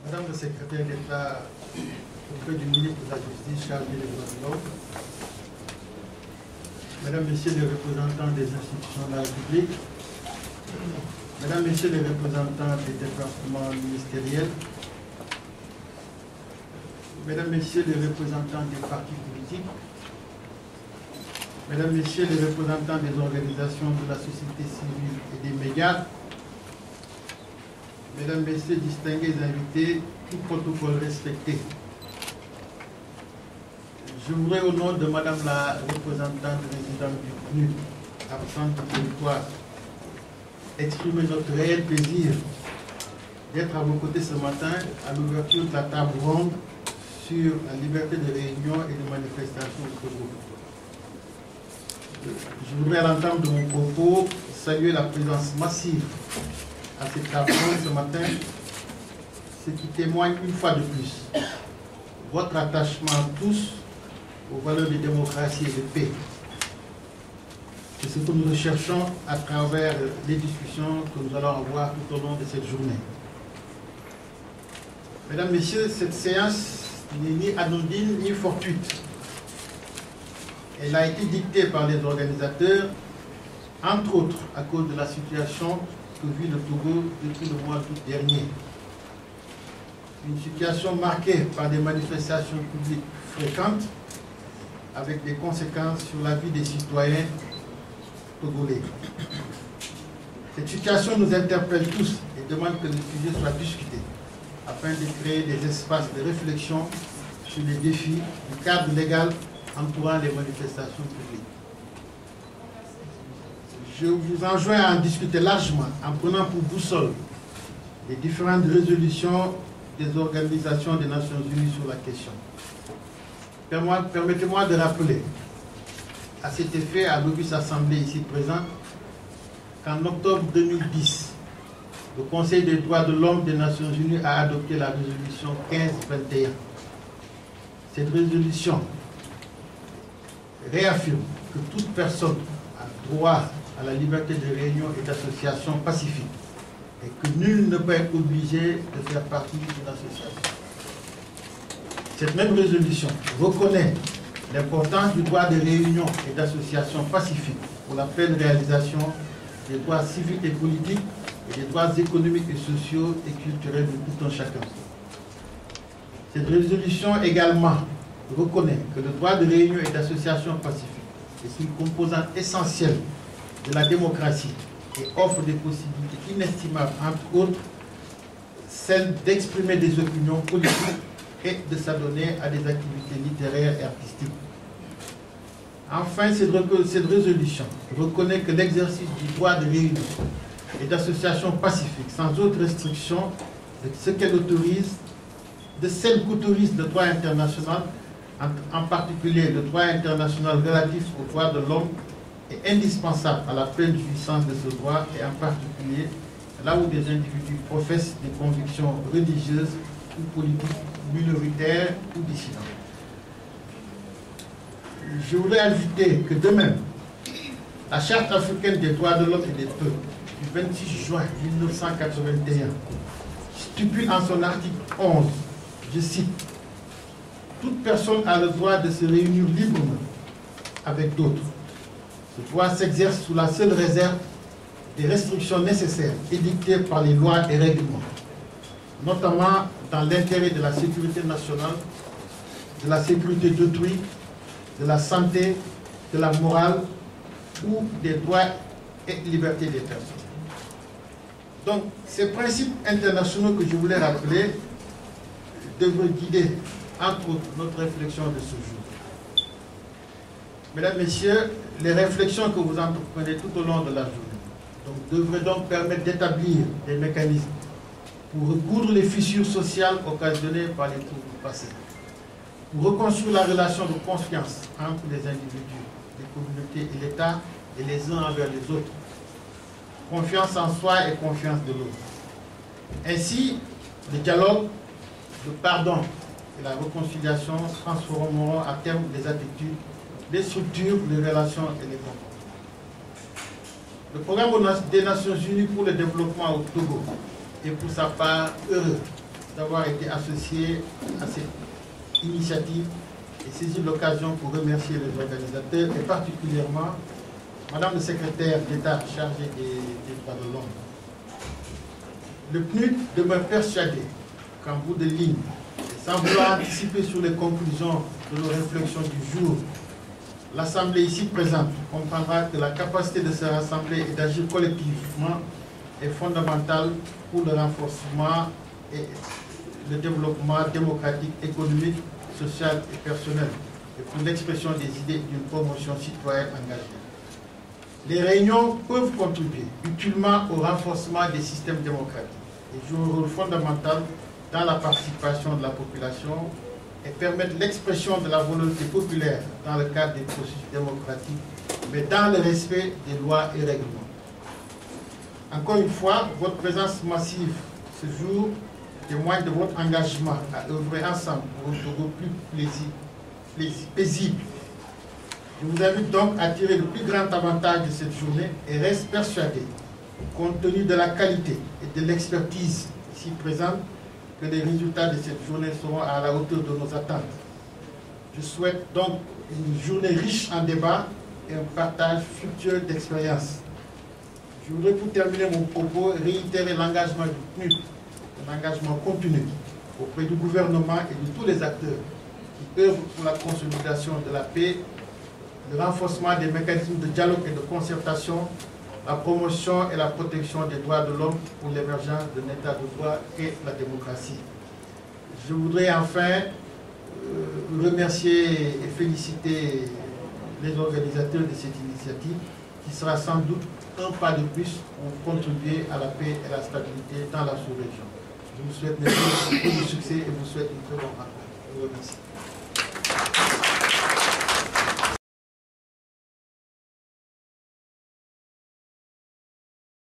Madame le secrétaire d'État auprès du ministre de la Justice chargé des droits de l'homme, Mesdames, Messieurs les représentants des institutions de la République, Mesdames, Messieurs les représentants des départements ministériels, Mesdames, Messieurs les représentants des partis politiques, Mesdames, Messieurs les représentants des organisations de la société civile et des médias, Mesdames, Messieurs, distingués invités, tout protocole respecté. Je voudrais, au nom de Madame la représentante résidente du PNUD, absente du territoire, exprimer notre réel plaisir d'être à vos côtés ce matin à l'ouverture de la table ronde sur la liberté de réunion et de manifestation au Togo. Je voudrais, à l'entame de mon propos, saluer la présence massive à cette table ronde ce matin, ce qui témoigne une fois de plus votre attachement à tous aux valeurs de démocratie et de paix. C'est ce que nous recherchons à travers les discussions que nous allons avoir tout au long de cette journée. Mesdames, Messieurs, cette séance n'est ni anodine ni fortuite. Elle a été dictée par les organisateurs, entre autres à cause de la situation que vit le Togo depuis le mois d'août dernier. Une situation marquée par des manifestations publiques fréquentes, avec des conséquences sur la vie des citoyens togolais. Cette situation nous interpelle tous et demande que le sujet soit discuté, afin de créer des espaces de réflexion sur les défis du cadre légal entourant les manifestations publiques. Je vous enjoins à en discuter largement en prenant pour boussole les différentes résolutions des organisations des Nations Unies sur la question. Permettez-moi de rappeler à cet effet à l'Auguste Assemblée ici présente qu'en octobre 2010, le Conseil des droits de l'homme des Nations Unies a adopté la résolution 1521. Cette résolution réaffirme que toute personne a droit à la liberté de réunion et d'association pacifique et que nul ne peut être obligé de faire partie d'une association. Cette même résolution reconnaît l'importance du droit de réunion et d'association pacifique pour la pleine réalisation des droits civiques et politiques et des droits économiques et sociaux et culturels de tout un chacun. Cette résolution également reconnaît que le droit de réunion et d'association pacifique est une composante essentielle de la démocratie et offre des possibilités inestimables, entre autres, celle d'exprimer des opinions politiques et de s'adonner à des activités littéraires et artistiques. Enfin, cette résolution reconnaît que l'exercice du droit de réunion et d'association pacifique, sans autre restriction de ce qu'elle autorise, de celle qu'autorise le droit international, en particulier le droit international relatif aux droits de l'homme, est indispensable à la pleine jouissance de ce droit et en particulier là où des individus professent des convictions religieuses ou politiques minoritaires ou dissidents. Je voudrais ajouter que de même, la Charte africaine des droits de l'homme et des peuples du 26 juin 1981 stipule en son article 11, je cite, « Toute personne a le droit de se réunir librement avec d'autres. Ce droit s'exerce sous la seule réserve des restrictions nécessaires édictées par les lois et règlements, notamment dans l'intérêt de la sécurité nationale, de la sécurité d'autrui, de la santé, de la morale ou des droits et libertés des personnes. » Donc, ces principes internationaux que je voulais rappeler devraient guider, entre autres, notre réflexion de ce jour. Mesdames, Messieurs, les réflexions que vous entreprenez tout au long de la journée devraient donc permettre d'établir des mécanismes pour recoudre les fissures sociales occasionnées par les troubles du passé, pour reconstruire la relation de confiance entre les individus, les communautés et l'État, et les uns envers les autres. Confiance en soi et confiance de l'autre. Ainsi, le dialogue, le pardon et la réconciliation transformeront à terme les attitudes, les structures, les relations et les comportements. Le programme des Nations Unies pour le développement au Togo est pour sa part heureux d'avoir été associé à cette initiative et saisir l'occasion pour remercier les organisateurs et particulièrement Madame le secrétaire d'État chargée des droits de l'homme. Le PNUD demeure persuadé qu'en bout de ligne, et sans vouloir anticiper sur les conclusions de nos réflexions du jour, l'Assemblée ici présente comprendra que la capacité de se rassembler et d'agir collectivement est fondamentale pour le renforcement et le développement démocratique, économique, social et personnel, et pour l'expression des idées d'une promotion citoyenne engagée. Les réunions peuvent contribuer utilement au renforcement des systèmes démocratiques et jouer un rôle fondamental dans la participation de la population et permettre l'expression de la volonté populaire dans le cadre des processus démocratiques, mais dans le respect des lois et règlements. Encore une fois, votre présence massive ce jour témoigne de votre engagement à œuvrer ensemble pour un Togo plus paisible. Je vous invite donc à tirer le plus grand avantage de cette journée et reste persuadé, compte tenu de la qualité et de l'expertise ici présente, que les résultats de cette journée seront à la hauteur de nos attentes. Je souhaite donc une journée riche en débats et un partage fructueux d'expériences. Je voudrais pour terminer mon propos réitérer l'engagement du PNUD, un engagement continu auprès du gouvernement et de tous les acteurs qui œuvrent pour la consolidation de la paix, le renforcement des mécanismes de dialogue et de concertation, la promotion et la protection des droits de l'homme pour l'émergence d'un état de droit et la démocratie. Je voudrais enfin remercier et féliciter les organisateurs de cette initiative qui sera sans doute un pas de plus pour contribuer à la paix et la stabilité dans la sous-région. Je vous souhaite beaucoup de succès et vous souhaite une très bonne rencontre. Je vous remercie.